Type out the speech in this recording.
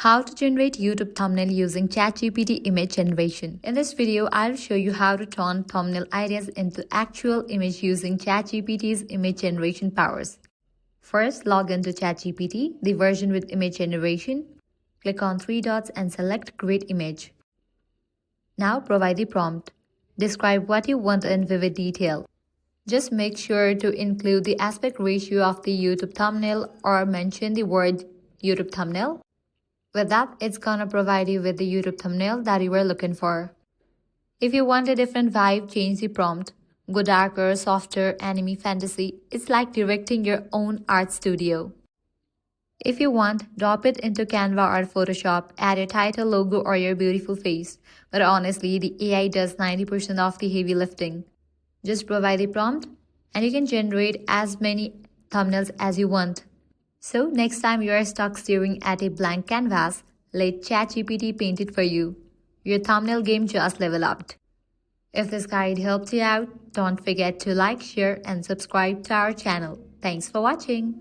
How to generate YouTube thumbnail using ChatGPT image generation. In this video, I'll show you how to turn thumbnail ideas into actual image using ChatGPT's image generation powers. First, log into ChatGPT, the version with image generation. Click on three dots and select Create Image. Now provide the prompt. Describe what you want in vivid detail. Just make sure to include the aspect ratio of the YouTube thumbnail or mention the word YouTube thumbnail. With that, it's gonna provide you with the YouTube thumbnail that you were looking for. If you want a different vibe, change the prompt. Go darker, softer, anime, fantasy. It's like directing your own art studio. If you want, drop it into Canva or Photoshop, add your title, logo, or your beautiful face. But honestly, the AI does 90% of the heavy lifting. Just provide the prompt, and you can generate as many thumbnails as you want. So next time you are stuck staring at a blank canvas, let ChatGPT paint it for you. Your thumbnail game just leveled up. If this guide helped you out, don't forget to like, share, and subscribe to our channel. Thanks for watching.